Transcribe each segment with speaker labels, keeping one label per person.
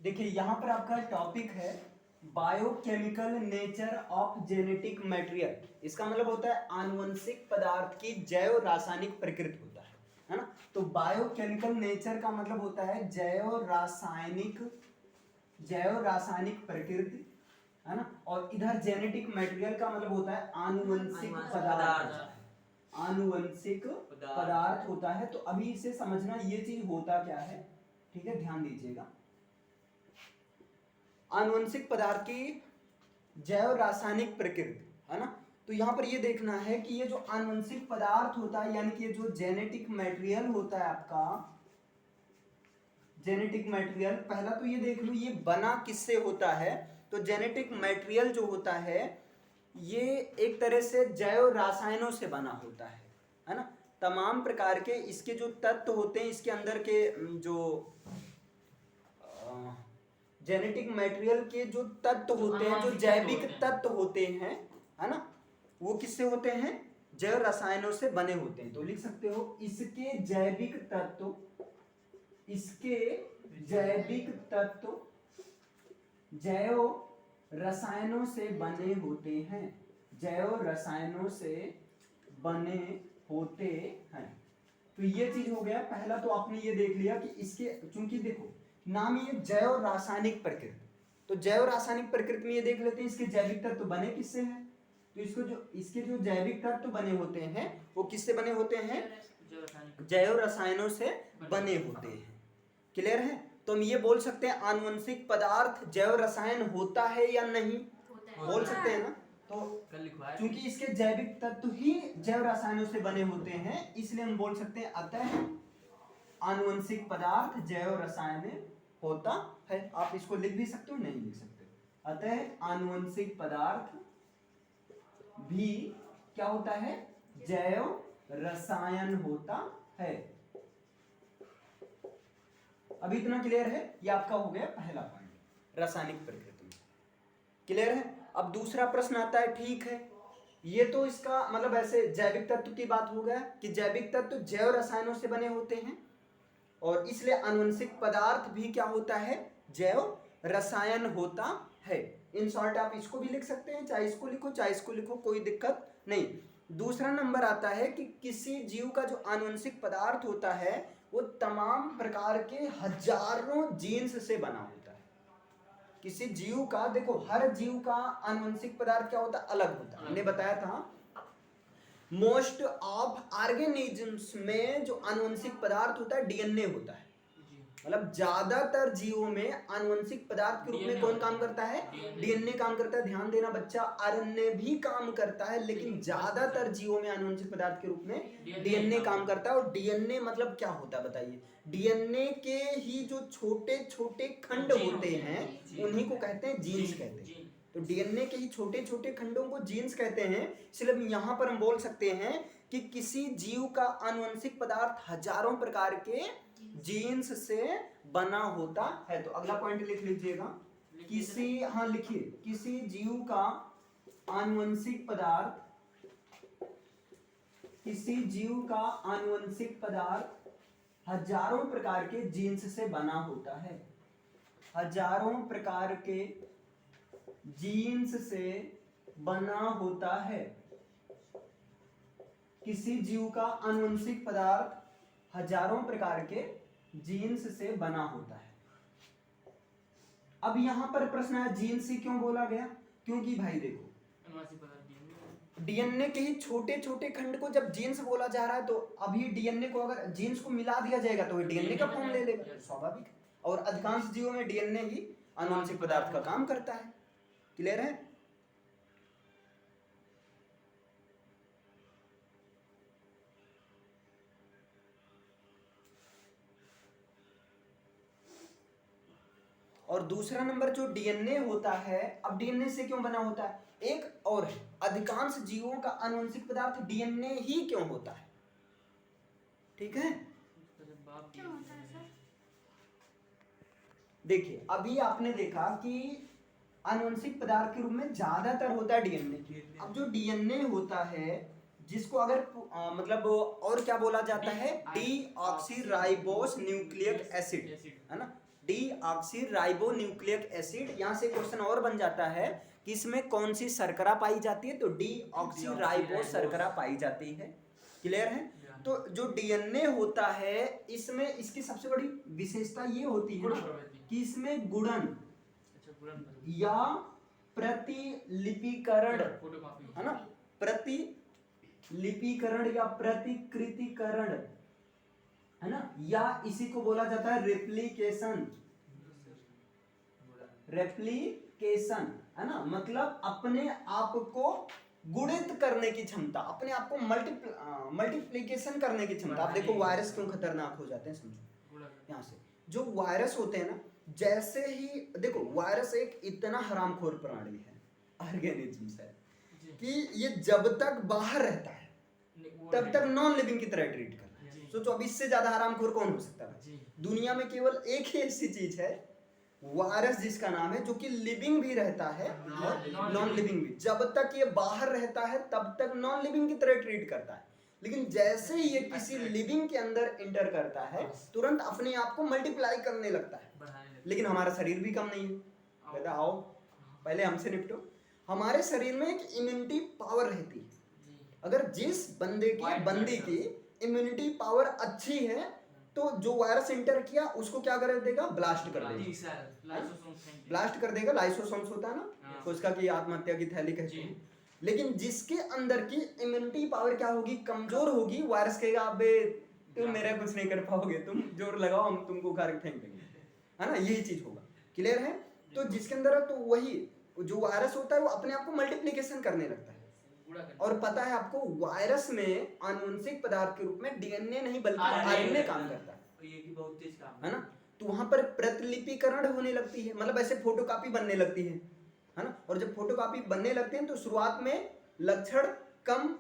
Speaker 1: देखिए यहाँ पर आपका टॉपिक है biochemical nature of genetic material. इसका मतलब होता है आनुवंशिक पदार्थ की जैव रासायनिक प्रकृति होता है ना। तो बायोकेमिकल नेचर का मतलब होता है जैव रासायनिक प्रकृति, है ना। और इधर जेनेटिक मटेरियल का मतलब होता है आनुवंशिक पदार्थ। आनुवंशिक पदार्थ होता है। तो अभी इसे समझना ये चीज होता क्या है, ठीक है, ध्यान दीजिएगा। आनुवंशिक पदार्थ की जैव रासायनिक प्रकृति, है ना। तो यहां पर ये देखना है कि ये जो आनुवंशिक पदार्थ होता है यानी कि ये जो जेनेटिक मटेरियल होता है आपका, जेनेटिक मटेरियल, पहला तो ये देख लो ये बना किससे होता है। तो जेनेटिक मटेरियल जो होता है ये एक तरह से जैव रसायनों से बना होता है ना। तमाम प्रकार के इसके जो तत्व होते हैं, इसके अंदर के जो जेनेटिक मटेरियल के जो तत्व होते हैं, जो जैविक तत्व होते हैं, है ना, वो किससे होते हैं, जैव रसायनों से बने होते हैं। तो लिख सकते हो इसके जैविक तत्व, इसके जैविक तत्व जैव रसायनों से बने होते हैं, जैव रसायनों से बने होते हैं। तो ये चीज हो गया पहला। तो आपने ये देख लिया कि इसके, चूंकि देखो नाम ये जैव रासायनिक प्रकृति, तो जैव रासायनिक प्रकृति में ये देख लेते हैं इसके जैविक तत्व बने किससे हैं। तो इसके जो जैविक तत्व बने होते हैं वो किससे बने होते हैं, जैव रसायनों से बने होते हैं। क्लियर है। तो हम ये बोल सकते हैं आनुवंशिक पदार्थ जैव रसायन होता है या नहीं, बोल सकते हैं ना। तो क्योंकि इसके जैविक तत्व ही जैव रसायनों से बने होते हैं इसलिए हम बोल सकते हैं अतः आनुवंशिक पदार्थ जैव रसायन होता है। आप इसको लिख भी सकते हो, नहीं लिख सकते। अतः आनुवंशिक पदार्थ भी क्या होता है, जैव रसायन होता है। अभी इतना क्लियर है। ये आपका हो गया पहला पॉइंट, रासायनिक प्रकृति में। क्लियर है। अब दूसरा प्रश्न आता है, ठीक है, ये तो इसका मतलब ऐसे जैविक तत्व की बात हो गया कि जैविक तत्व जैव रसायनों से बने होते हैं और इसलिए आनुवंशिक पदार्थ भी क्या होता है, जैव रसायन होता है। इन शॉर्ट आप इसको भी लिख सकते हैं, चाहे इसको लिखो चाहे इसको लिखो, कोई दिक्कत नहीं। दूसरा नंबर आता है कि किसी जीव का जो आनुवंशिक पदार्थ होता है वो तमाम प्रकार के हजारों जीन्स से बना होता है। किसी जीव का, देखो हर जीव का आनुवंशिक पदार्थ क्या होता है, अलग होता है। हमने बताया था मोस्ट ऑफ ऑर्गेनिजम्स में जो आनुवंशिक पदार्थ होता है डीएनए होता है। मतलब ज्यादातर जीवों में आनुवंशिक पदार्थ के रूप में कौन काम करता है, डीएनए काम करता है। ध्यान देना बच्चा, आरएनए भी काम करता है लेकिन ज्यादातर जीवों में आनुवंशिक पदार्थ के रूप में डीएनए काम करता है। और डीएनए मतलब क्या होता है बताइए, डीएनए के ही जो छोटे छोटे खंड होते हैं उन्हीं को कहते हैं जीन्स कहते हैं। तो डीएनए के ही छोटे छोटे खंडों को जीन्स कहते हैं। इसलिए यहां पर हम बोल सकते हैं कि किसी जीव का आनुवंशिक पदार्थ हजारों प्रकार के जीन्स से बना होता है। तो अगला पॉइंट लिख लीजिएगा, किसी, हाँ लिखिए, किसी जीव का आनुवंशिक पदार्थ, किसी जीव का आनुवंशिक पदार्थ हजारों प्रकार के जीन्स से बना होता है। हजारों प्रकार के जीन्स से बना होता है। किसी जीव का आनुवंशिक पदार्थ हजारों प्रकार के जीन्स से बना होता है। अब यहां पर प्रश्न है जीन्स से क्यों बोला गया, क्योंकि भाई देखो डीएनए के ही छोटे छोटे खंड को जब जीन्स बोला जा रहा है तो अभी डीएनए को अगर जीन्स को मिला दिया जाएगा तो डीएनए का फॉर्म ले लेगा, स्वाभाविक। और अधिकांश जीवों में डीएनए ही आनुवंशिक पदार्थ का काम करता है। क्लियर है। और दूसरा नंबर जो डीएनए होता है, अब डीएनए से क्यों बना होता है, एक और है, अधिकांश जीवों का आनुवंशिक पदार्थ डीएनए ही क्यों होता है, ठीक है।
Speaker 2: क्यों होता है सर?
Speaker 1: देखिए अभी आपने देखा कि आनुवंशिक पदार्थ के रूप में ज्यादातर होता है डीएनए। अब जो डीएनए होता है जिसको अगर मतलब और क्या बोला जाता है, डीऑक्सीराइबोस न्यूक्लिक एसिड, है ना। Deoxy ribo nucleic acid. यहाँ से क्वेश्चन और बन जाता है कि इसमें कौन सी शर्करा पाई जाती है, तो डीऑक्सी राइबो शर्करा पाई जाती है। क्लियर है? तो जो डीएनए होता है इसमें इसकी सबसे बड़ी विशेषता ये होती है ना कि इसमें गुणन या प्रतिलिपिकरण है ना, प्रतिलिपिकरण या प्रतिकृतिकरण है ना, या इसी को बोला जाता है रेप्लिकेशन। रेप्लिकेशन है ना, मतलब अपने आप को गुणित करने की क्षमता, अपने आप को मल्टीप्लिकेशन करने की क्षमता। आप देखो वायरस क्यों खतरनाक हो जाते हैं, समझो। यहाँ से जो वायरस होते हैं ना, जैसे ही देखो वायरस एक इतना हरामखोर प्राणी है, ऑर्गेनिज्म है, कि ये जब तक बाहर रहता है तब तक नॉन लिविंग की तरह ट्रीट करता है। सोचो अब इससे ज्यादा हरामखोर कौन हो सकता है? दुनिया में केवल एक ही ऐसी चीज है, वायरस, जिसका नाम है, जो कि लिविंग भी रहता है और नॉन लिविंग भी। जब तक ये बाहर रहता है तब तक नॉन लिविंग की तरह ट्रीट करता है, लेकिन जैसे ही ये किसी लिविंग के अंदर इंटर करता है तुरंत अपने आप को मल्टीप्लाई करने लगता है। लेकिन हमारा शरीर भी कम नहीं है। कहता आओ पहले हमसे निपटो। हमारे शरीर में एक इम्यूनिटी पावर रहती है। अगर जिस बंदी की इम्यूनिटी पावर अच्छी है तो जो वायरस इंटर किया उसको क्या कर देगा? ब्लास्ट कर देगा। ब्लास्ट कर देगा, लाइसोसोम्स होता है ना, उसका की आत्महत्या की थैली कहते हैं। लेकिन जिसके अंदर की इम्यूनिटी पावर क्या होगी? कमजोर होगी। वायरस कहेगा अबे तुम मेरा कुछ नहीं कर पाओगे, तुम जोर लगाओ हम तुमको उखाड़ के फेंक देंगे, है ना, यही चीज होगा। क्लियर है? तो जिसके अंदर है तो वही जो वायरस होता है वो अपने आप को मल्टीप्लिकेशन करने लगता है। और पता है आपको वायरस में आनुवंशिक पदार्थ के रूप में डीएनए नहीं बल्कि आरएनए काम करता है,
Speaker 2: ये भी बहुत तेज काम
Speaker 1: है ना। तो वहां पर प्रतिलिपिकरण होने लगती है, मतलब ऐसे फोटोकॉपी बनने लगती है ना। और जब फोटोकॉपी बनने लगते हैं तो शुरुआत में लक्षण कम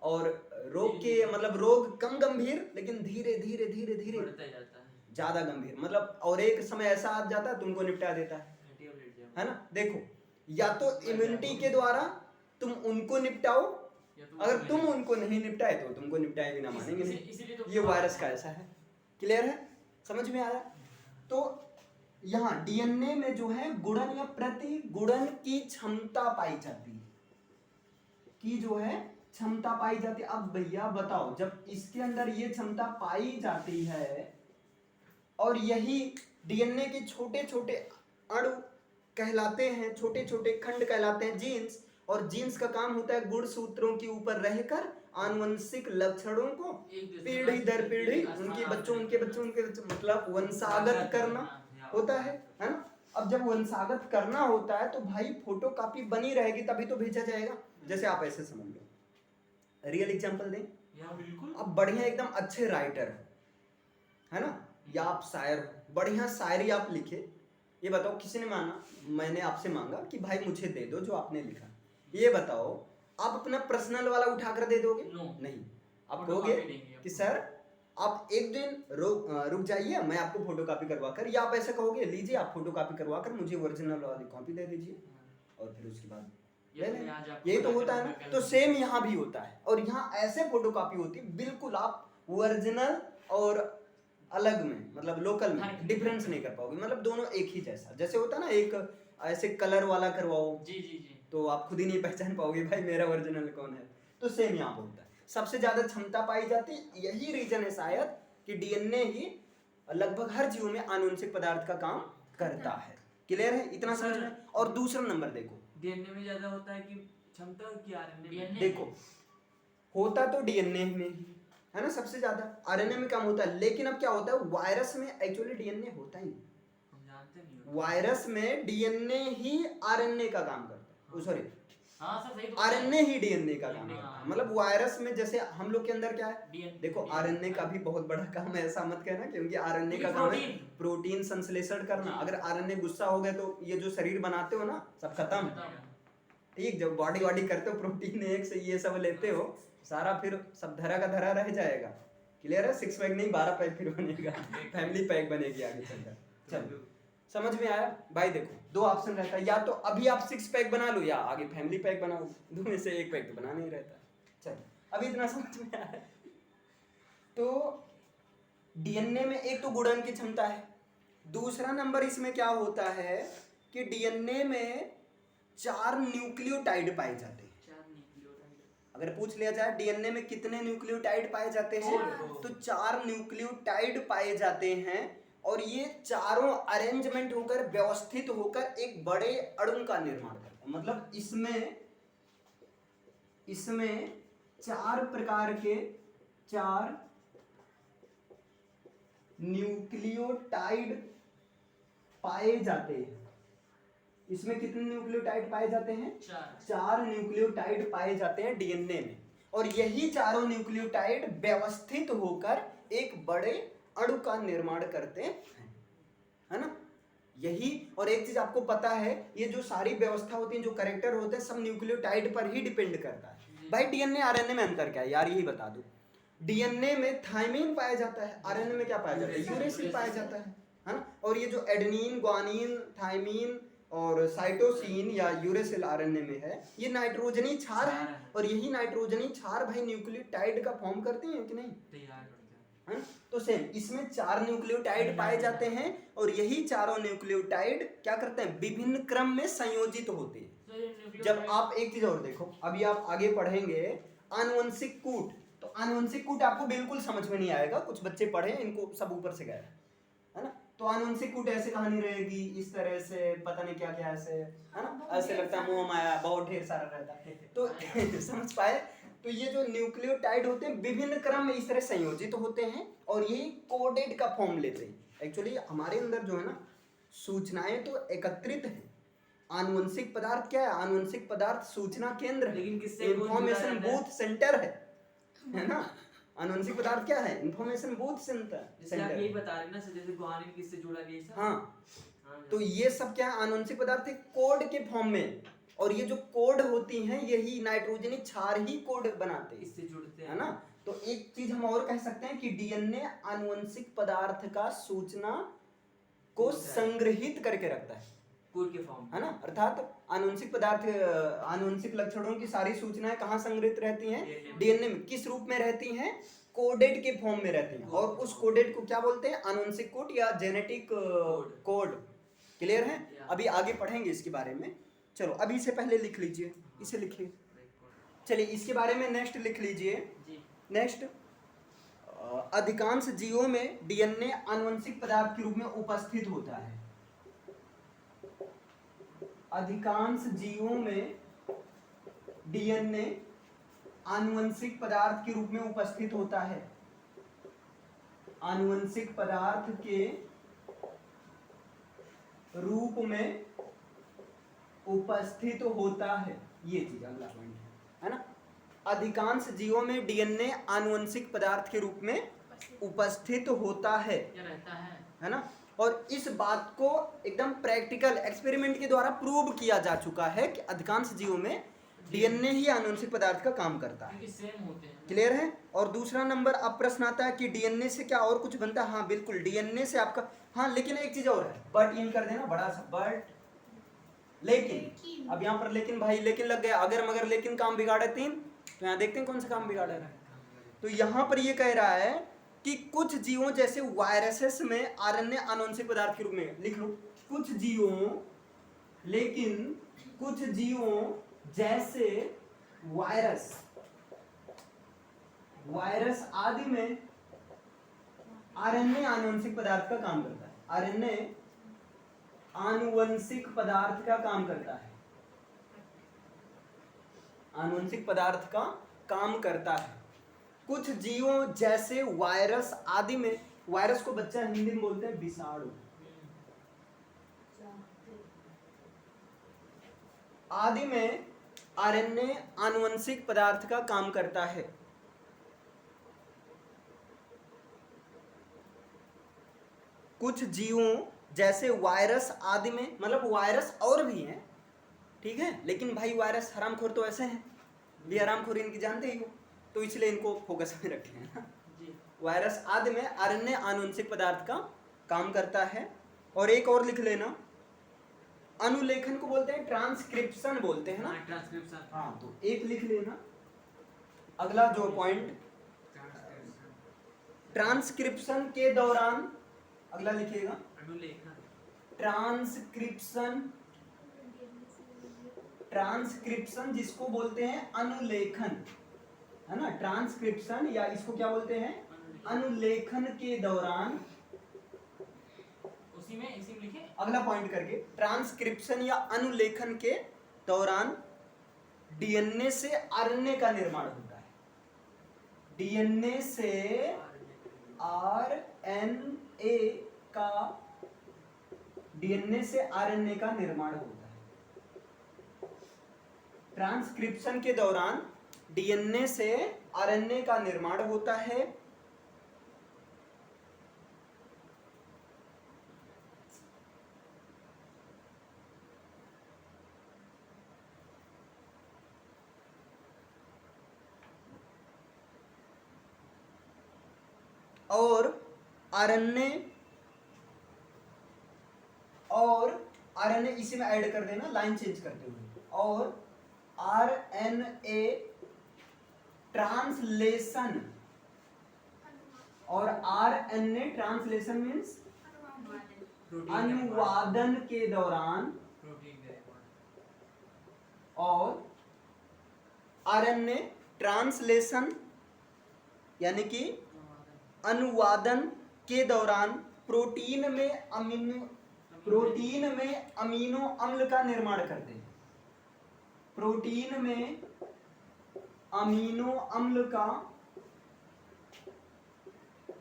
Speaker 1: और रोग के मतलब रोग कम गंभीर, लेकिन धीरे धीरे धीरे धीरे
Speaker 2: बढ़ता ही जाता है,
Speaker 1: ज्यादा गंभीर, मतलब और एक समय ऐसा आ जाता है तुमको निपटा देता है ना। देखो या तो इम्यूनिटी के द्वारा तुम उनको निपटाओ, अगर तुम उनको नहीं निपटाए तो तुमको निपटाए बिना मानेंगे नहीं। ये वायरस का ऐसा है। क्लियर है? समझ में आया? तो यहाँ डीएनए में जो है गुणन या प्रति गुणन की क्षमता पाई जाती है, की जो है क्षमता पाई जाती है। अब भैया बताओ, जब इसके अंदर ये क्षमता पाई जाती है और यही डीएनए के छोटे छोटे अणु कहलाते हैं, छोटे छोटे खंड कहलाते हैं जीन्स, और जीन्स का काम होता है गुणसूत्रों के ऊपर रहकर आनुवंशिक लक्षणों को पीढ़ी दर पीढ़ी उनके बच्चों मतलब वंशागत करना होता है ना। अब जब वंशागत करना होता है तो भाई फोटोकॉपी बनी रहेगी तभी तो भेजा जाएगा। जैसे आप ऐसे समझ लो, रियल एग्जांपल दें, अब बढ़िया एकदम अच्छे राइटर है ना, या आप शायर हो, बढ़िया शायरी आप लिखे, ये बताओ किसी ने माना, मैंने आपसे मांगा कि भाई मुझे दे दो जो आपने लिखा, ये बताओ आप अपना पर्सनल वाला उठाकर दे दोगे? नहीं, आप कहोगे कि सर आप एक दिन रुक जाइए, मैं आपको फोटोकॉपी करवा कर, या आप ऐसा कहोगे लीजिए आप फोटोकॉपी करवा कर मुझे ओरिजिनल वाली कॉपी दे दीजिए और फिर उसके बाद ले लें। यही तो होता है ना। तो सेम यहाँ भी होता है, और यहाँ ऐसे फोटोकॉपी होती है बिल्कुल आप ओरिजिनल और अलग में मतलब लोकल में डिफरेंस नहीं कर पाओगे, मतलब दोनों एक ही जैसा। जैसे होता है ना, एक ऐसे कलर वाला करवाओ
Speaker 2: जी
Speaker 1: तो आप खुद ही नहीं पहचान पाओगे भाई मेरा ओरिजिनल कौन है। तो सेम यहाँ पे होता है, सबसे ज्यादा क्षमता पाई जाती है। यही रीजन है शायद कि डीएनए ही लगभग हर जीव में आनुवंशिक पदार्थ का काम करता है। क्लियर है? इतना समझ में। और दूसरा नंबर देखो,
Speaker 2: डीएनए में ज्यादा होता है कि क्षमता की आरएनए में?
Speaker 1: देखो होता तो डीएनए में ही है ना सबसे ज्यादा, आरएनए में कम होता है। लेकिन अब क्या होता है, वायरस में एक्चुअली डीएनए होता ही नहीं,
Speaker 2: हम जानते नहीं।
Speaker 1: वायरस में डीएनए ही आरएनए का काम करता है, सॉरी
Speaker 2: हाँ सर सही,
Speaker 1: आरएनए ही डीएनए का काम करता है। मतलब वायरस में जैसे हम लोग के अंदर क्या है, देखो आरएनए का भी बहुत बड़ा काम है, ऐसा मत कहना, क्योंकि आरएनए का काम है प्रोटीन संश्लेषण करना। अगर आरएनए गुस्सा हो गया तो ये जो शरीर बनाते हो ना सब खत्म, ठीक। जब बॉडी करते हो प्रोटीन एक से ये सब लेते हो, सारा फिर सब धरा का धरा रह जाएगा। क्लियर है? 6 पैक नहीं 12 पैक फिर बनेगा, फैमिली पैक बनेगी आगे चलकर। चलो समझ में आया भाई? देखो दो ऑप्शन रहता है, या तो अभी आप 6 पैक बना लो या आगे फैमिली पैक बनाओ, दो में से एक पैक तो बना नहीं रहता। चलो अभी इतना समझ में आया। तो डीएनए में एक तो गुणन की क्षमता है, दूसरा नंबर इसमें क्या होता है कि डीएनए में 4 न्यूक्लियोटाइड पाए जाते हैं।
Speaker 2: 4 न्यूक्लियोटाइड।
Speaker 1: अगर पूछ लिया जाए डीएनए में कितने न्यूक्लियोटाइड पाए जाते हैं, तो 4 न्यूक्लियोटाइड पाए जाते हैं और ये चारों अरेंजमेंट होकर व्यवस्थित होकर एक बड़े अणु का निर्माण करते हैं। मतलब इसमें 4 प्रकार के 4 न्यूक्लियोटाइड पाए जाते हैं। इसमें कितने न्यूक्लियोटाइड पाए जाते हैं? 4 न्यूक्लियोटाइड पाए जाते हैं डीएनए में, और यही चारों न्यूक्लियोटाइड व्यवस्थित होकर एक बड़े अणु का निर्माण करते हैं, है ना। यही, और एक चीज आपको पता है, ये जो सारी व्यवस्था होती है, जो कैरेक्टर होते हैं, सब न्यूक्लियोटाइड पर ही डिपेंड करता है। भाई डीएनए आरएनए में अंतर क्या है यार, यही बता दो। डीएनए में थायमीन पाया जाता है, आरएनए में क्या पाया जाता है? यूरेसिल पाया जाता है ना। और ये जो एडेनिन, ग्वानिन, थायमीन और साइटोसिन या यूरेसिल आरएनए में है, ये नाइट्रोजनी क्षार है, और यही नाइट्रोजनी क्षार भाई न्यूक्लियोटाइड का फॉर्म करते हैं कि नहीं?
Speaker 2: तैयार करते हैं।
Speaker 1: तो सेम इसमें 4 न्यूक्लियोटाइड पाए जाते हैं, और यही चारों न्यूक्लियोटाइड क्या करते हैं? विभिन्न क्रम में संयोजित होते हैं। जब आप एक चीज और देखो, अभी आप आगे पढ़ेंगे आनुवंशिक कूट, तो आनुवंशिक कूट आपको बिल्कुल समझ में नहीं आएगा, कुछ बच्चे पढ़े इनको सब ऊपर से गए, है ना। तो आनुवंशिक कूट ऐसे कहानी रहेगी, इस तरह से पता नहीं क्या क्या ऐसे, है ना, ऐसे लगता है मुंह माया बहुत ढेर सारा रहता है, तो समझ पाए। तो ये जो न्यूक्लियोटाइड होते हैं विभिन्न क्रम में इस तरह संयोजित होते हैं और यही कोडेड का फॉर्म लेते हैं। एक्चुअली हमारे अंदर जो है ना, सूचनाएं तो एकत्रित है। आनुवंशिक पदार्थ क्या है? आनुवंशिक पदार्थ सूचना केंद्र है,
Speaker 2: लेकिन किससे
Speaker 1: इंफॉर्मेशन बूथ सेंटर है ना। आनुवंशिक पदार्थ क्या है? इंफॉर्मेशन बूथ
Speaker 2: जैसे आप यही बता रहे हैं ना, जैसे ग्वानिन किससे जुड़ा है, ये सब।
Speaker 1: हाँ, तो ये सब क्या है? आनुवंशिक पदार्थ कोड के फॉर्म में, और ये जो कोड होती हैं यही नाइट्रोजनी क्षार ही कोड बनाते हैं,
Speaker 2: इससे जुड़ते हैं,
Speaker 1: है ना। तो एक चीज हम और कह सकते हैं कि डीएनए आनुवंशिक पदार्थ का सूचना को संग्रहित करके रखता है,
Speaker 2: कोड के फॉर्म,
Speaker 1: है ना। अर्थात आनुवंशिक पदार्थ, आनुवंशिक लक्षणों की सारी सूचनाएं कहाँ संग्रहित रहती हैं? डीएनए में। किस रूप में रहती हैं? कोडेड के फॉर्म में रहती हैं, और उस कोडेड को क्या बोलते हैं? आनुवंशिक कोड या जेनेटिक कोड। क्लियर है? अभी आगे पढ़ेंगे इसके बारे में। चलो अभी इसे पहले लिख लीजिए, इसे लिखिए। चलिए इसके बारे में नेक्स्ट लिख लीजिए। नेक्स्ट, अधिकांश जीवों में डीएनए आनुवंशिक पदार्थ के रूप में उपस्थित होता है। अधिकांश जीवों में डीएनए आनुवंशिक पदार्थ के रूप में उपस्थित होता है। आनुवंशिक पदार्थ के रूप में उपस्थित होता है, ये चीज अगला पॉइंट है ना। अधिकांश जीवों में डीएनए आनुवंशिक पदार्थ के रूप में उपस्थित होता है,
Speaker 2: क्या रहता है
Speaker 1: ना। और इस बात को एकदम प्रैक्टिकल एक्सपेरिमेंट के द्वारा प्रूव किया जा चुका है कि अधिकांश जीवों में डीएनए ही आनुवंशिक पदार्थ का काम करता है।
Speaker 2: क्योंकि सेम होते हैं।
Speaker 1: क्लियर है? और दूसरा नंबर अब प्रश्न आता है कि डीएनए से क्या और कुछ बनता है? हाँ बिल्कुल, डीएनए से आपका, हाँ लेकिन एक चीज और है, बट इन कर देना बड़ा सा, बट लेकिन, अब यहाँ पर लेकिन भाई लेकिन लग गया, अगर मगर लेकिन काम बिगाड़े 3, तो यहाँ देखते हैं कौन सा काम बिगाड़ रहा है। तो यहाँ पर ये कह रहा है कि कुछ जीवों जैसे वायरसेस में आरएनए आनुवंशिक पदार्थ के रूप में, लिख लो, कुछ जीवों, लेकिन कुछ जीवों जैसे वायरस आदि में आरएनए आनुवंशिक पदार्थ का काम करता है। आरएनए आनुवंशिक पदार्थ का काम करता है, आनुवंशिक पदार्थ का काम करता है। कुछ जीवों जैसे वायरस आदि में, वायरस को बच्चा हिंदी में बोलते हैं विषाणु, आदि में आरएनए आनुवंशिक पदार्थ का काम करता है। कुछ जीवों जैसे वायरस आदि में, मतलब वायरस और भी हैं, ठीक है, लेकिन भाई वायरस हरामखोर तो ऐसे हैं, भी हरामखोर इनकी जानते ही हो, तो इसलिए इनको फोकस में रखे हैं ना। वायरस आदि में आरएनए आनुवंशिक पदार्थ का काम करता है। और एक और लिख लेना, अनुलेखन को बोलते हैं ट्रांसक्रिप्शन बोलते हैं ना,
Speaker 2: ट्रांसक्रिप्शन।
Speaker 1: हाँ, तो एक लिख लेना। अगला जो पॉइंट, ट्रांसक्रिप्शन के दौरान, अगला लिखिएगा,
Speaker 2: अनुलेखन।
Speaker 1: ट्रांसक्रिप्शन, ट्रांसक्रिप्शन जिसको बोलते हैं अनुलेखन, है ना, ट्रांसक्रिप्शन या इसको क्या बोलते हैं, अनुलेखन के दौरान,
Speaker 2: इसी में लिखे
Speaker 1: अगला पॉइंट करके, ट्रांसक्रिप्शन या अनुलेखन के दौरान डीएनए से आरएनए का निर्माण होता है। डीएनए से आरएनए का, डीएनए से आरएनए का निर्माण होता है। ट्रांसक्रिप्शन के दौरान डीएनए से आरएनए का निर्माण होता है। और आरएनए, और आरएनए इसी में ऐड कर देना लाइन चेंज करते हुए, और आरएनए ट्रांसलेशन, और आरएनए ट्रांसलेशन मीन्स अनुवादन के दौरान, और आरएनए ट्रांसलेशन यानी कि अनुवादन के दौरान प्रोटीन में अमीनो अम्ल का निर्माण करते हैं। प्रोटीन में अमीनो अम्ल का,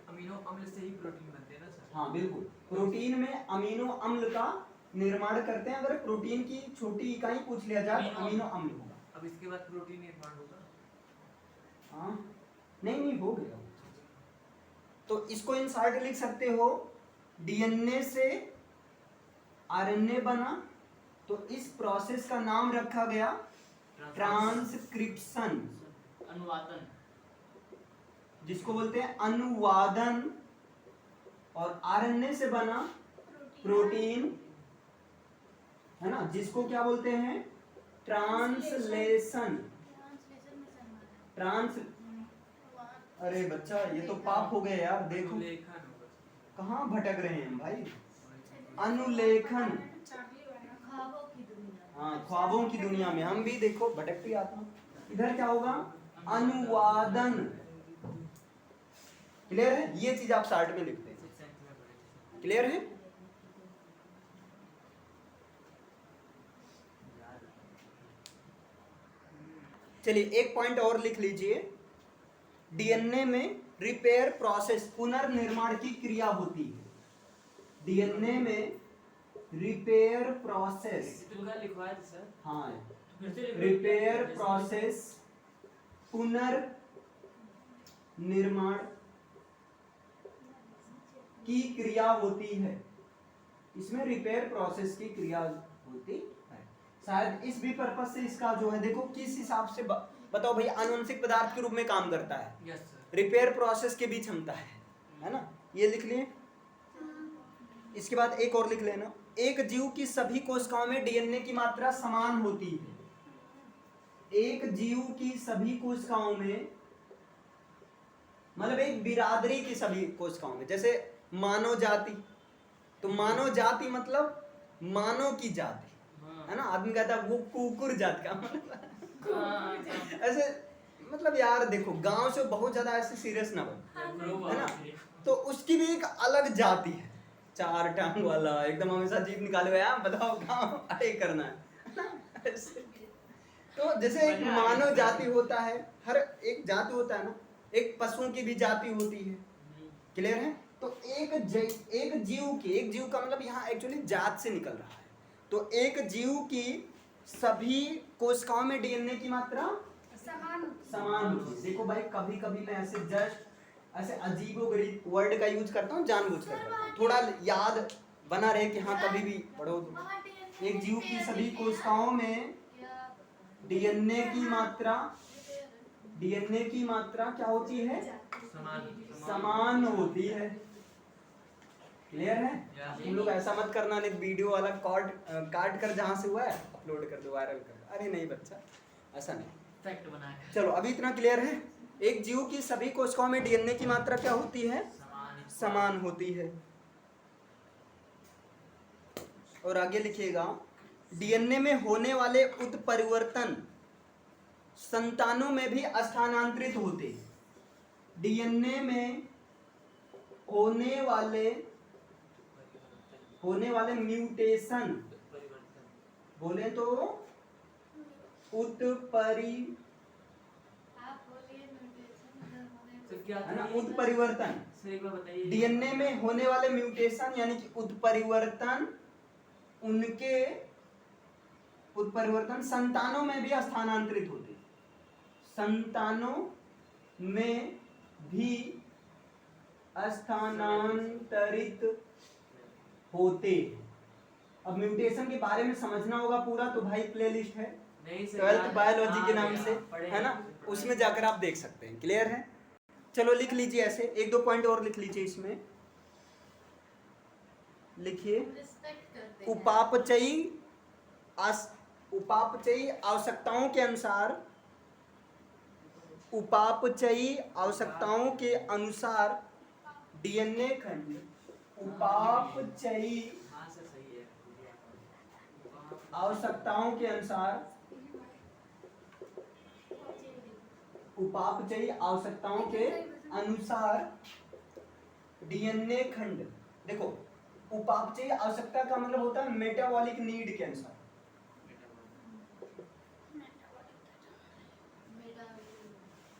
Speaker 2: अमीनो अम्ल से ही प्रोटीन बनते हैं ना सर?
Speaker 1: हाँ बिल्कुल, प्रोटीन में अमीनो अम्ल का निर्माण करते हैं। अगर प्रोटीन की छोटी इकाई पूछ लिया जाए तो अमीनो अम्ल होगा।
Speaker 2: अब इसके बाद प्रोटीन निर्माण होगा?
Speaker 1: हाँ नहीं हो गया। तो इसको इंसर्ट लिख सकते हो, डीएनए से आरएनए बना, तो इस प्रोसेस का नाम रखा गया ट्रांसक्रिप्शन,
Speaker 2: अनुवादन,
Speaker 1: जिसको बोलते हैं अनुवादन, और आरएनए से बना प्रोटीन, है ना, जिसको क्या बोलते हैं, ट्रांसलेशन। ट्रांस, अरे बच्चा ये तो पाप हो गया यार, देखो कहाँ भटक रहे हैं भाई। अनुलेखन, हाँ ख्वाबों की दुनिया में हम भी देखो भटकती आत्मा। इधर क्या होगा, अनुवादन। क्लियर है, ये चीज आप चार्ट में लिखते हैं। क्लियर है, चलिए एक पॉइंट और लिख लीजिए। डीएनए में रिपेयर प्रोसेस, पुनर्निर्माण की क्रिया होती है। डीएनए में रिपेयर प्रोसेस,
Speaker 2: लिखवाया था सर?
Speaker 1: हाँ, रिपेयर प्रोसेस, पुनर्निर्माण की क्रिया होती है। इसमें रिपेयर प्रोसेस की क्रिया होती है। शायद इस भी पर्पस से इसका जो है, देखो किस हिसाब से बताओ भाई, आनुवंशिक पदार्थ के रूप में काम करता है।
Speaker 2: Yes sir.
Speaker 1: रिपेयर प्रोसेस के भी क्षमता है ना, ये लिख लिए। इसके बाद एक और लिख लेना, एक जीव की सभी कोशिकाओं में डीएनए की मात्रा समान होती है। एक जीव की सभी कोशिकाओं में, मतलब एक बिरादरी की सभी कोशिकाओं में, जैसे मानव जाति, तो मानव जाति मतलब मानव की जाति, है ना। आदमी कहता है वो कुकुर जात का, ऐसे मतलब यार देखो, गांव से बहुत ज्यादा ऐसे सीरियस ना बन, है ना। तो उसकी भी एक अलग जाति है, चार टांग वाला, एकदम हमेशा जीभ निकाले हुए, बताओ काम अरे करना है। तो जैसे एक मानव जाति होता है, हर एक जाति होता है ना, एक पशुओं की भी जाति होती है। क्लियर है, तो एक जीव का मतलब यहाँ एक्चुअली जात से निकल रहा है। तो एक जीव की सभी कोशिकाओं में डीएनए की मात्रा समान होती है। देखो भाई, कभी कभी मैं ऐसे जस्ट ऐसे अजीबोगरीब वर्ड का यूज करता हूँ, जानबूझ कर करता हूँ, थोड़ा याद बना रहे कि हाँ कभी भी पढ़ो। एक जीव की सभी कोशिकाओं में डीएनए की मात्रा क्या होती है, समान होती है। क्लियर है, तुम लोग ऐसा मत करना, नहीं वीडियो वाला काट कर जहाँ से हुआ है अपलोड कर दो, वायरल कर दो। अरे नहीं बच्चा, ऐसा नहीं,
Speaker 2: फैक्ट बनाया।
Speaker 1: चलो अभी इतना क्लियर है। एक जीव की सभी कोशिकाओं में डीएनए की मात्रा क्या होती है, समान होती है। और आगे लिखिएगा डीएनए में होने वाले उत्परिवर्तन संतानों में भी स्थानांतरित होते। डीएनए में होने वाले म्यूटेशन, बोले तो उत्परिवर्तन,
Speaker 2: सर एक बार बताइए।
Speaker 1: डीएनए में होने वाले म्यूटेशन यानी कि उत्परिवर्तन, उनके उत्परिवर्तन संतानों में भी स्थानांतरित होते। संतानों में भी स्थानांतरित होते। अब म्यूटेशन के बारे में समझना होगा पूरा, तो भाई प्लेलिस्ट है
Speaker 2: नहीं सर,
Speaker 1: 12th बायोलॉजी के
Speaker 2: हाँ,
Speaker 1: नाम से,
Speaker 2: पढ़े
Speaker 1: है ना,
Speaker 2: हैं।
Speaker 1: उसमें जाकर आप देख सकते हैं। क्लियर है? चलो लिख लीजिए, ऐसे एक दो पॉइंट और लिख लीजिए। इसमें लिखिए उपापचयी आवश्यकताओं के अनुसार, उपापचयी आवश्यकताओं के अनुसार डीएनए खंड, उपापचयी
Speaker 2: हाँ सर सही है।
Speaker 1: आवश्यकताओं के अनुसार, उपापचयी आवश्यकताओं के अनुसार डीएनए खंड, देखो उपापचयी आवश्यकता का मतलब होता है मेटाबॉलिक नीड के अनुसार।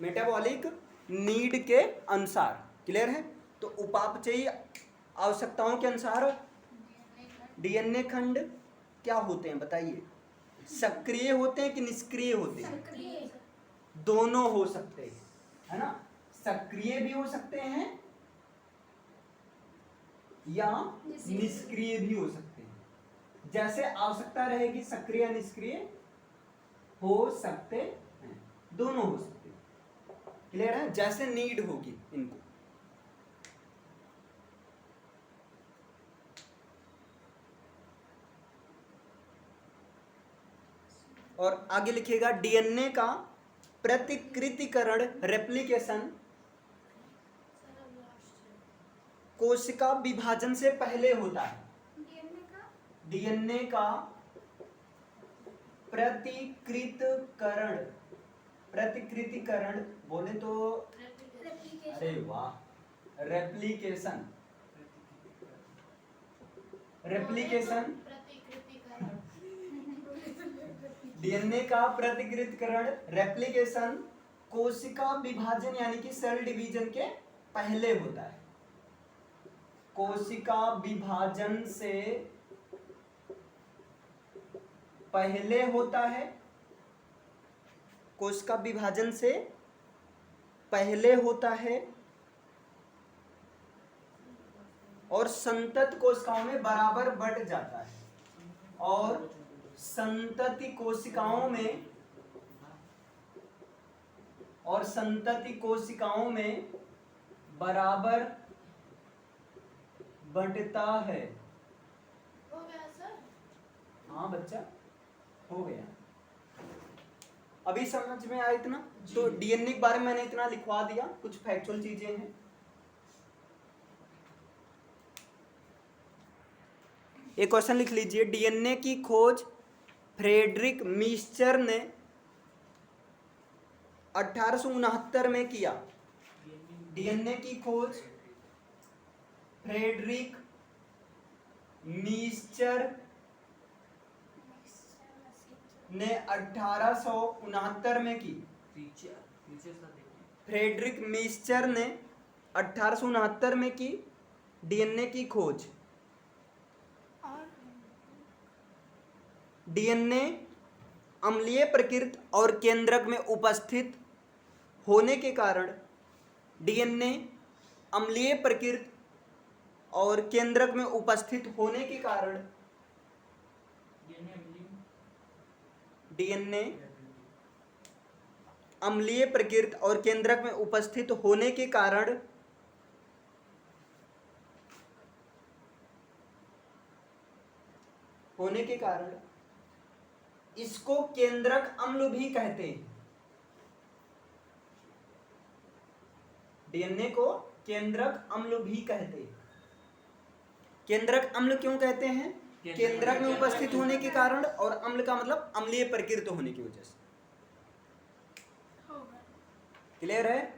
Speaker 1: मेटाबॉलिक नीड के अनुसार। क्लियर है? तो उपापचयी आवश्यकताओं के अनुसार डीएनए खंड क्या होते हैं बताइए? सक्रिय होते हैं कि निष्क्रिय होते हैं? दोनों हो सकते हैं, है ना। सक्रिय भी हो सकते हैं या निष्क्रिय भी हो सकते हैं। जैसे आवश्यकता रहेगी सक्रिय निष्क्रिय हो सकते हैं, दोनों हो सकते हैं। क्लियर है? जैसे नीड होगी इनको। और आगे लिखिएगा डीएनए का प्रतिकृतिकरण रेप्लिकेशन कोशिका विभाजन से पहले होता है। डीएनए का प्रतिकृतिकरण बोले तो, अरे वाह, रेप्लिकेशन डीएनए का प्रतिकृतिकरण रेप्लिकेशन कोशिका विभाजन यानी कि सेल डिवीजन के पहले होता है। कोशिका विभाजन से पहले होता है, कोशिका विभाजन से पहले होता है और संतत कोशिकाओं में बराबर बंट जाता है। और संतति कोशिकाओं में बराबर बंटता है।
Speaker 3: हो गया सर?
Speaker 1: हाँ बच्चा, हो गया। अभी समझ में आया इतना? तो डीएनए के बारे में मैंने इतना लिखवा दिया, कुछ फैक्चुअल चीजें हैं। एक क्वेश्चन लिख लीजिए, डीएनए की खोज फ्रेडरिक मीस्चर ने 1869 में किया। डीएनए की खोज फ्रेडरिक मीस्चर ने 1869 में की। फ्रेडरिक मीस्चर ने 1869 में की डीएनए की खोज। डीएनए अम्लीय प्रकृति और केंद्रक में उपस्थित होने के कारण, डीएनए अम्लीय प्रकृति और केंद्रक में उपस्थित होने के कारण, डीएनए अम्लीय प्रकृति और केंद्रक में उपस्थित होने के कारण इसको केंद्रक अम्ल भी कहते हैं। डीएनए को केंद्रक अम्ल भी कहते हैं। केंद्रक अम्ल क्यों कहते हैं? केंद्रक में उपस्थित होने के कारण, और अम्ल का मतलब अम्लीय प्रकृति होने की वजह से।
Speaker 3: हो गया।
Speaker 1: क्लियर है?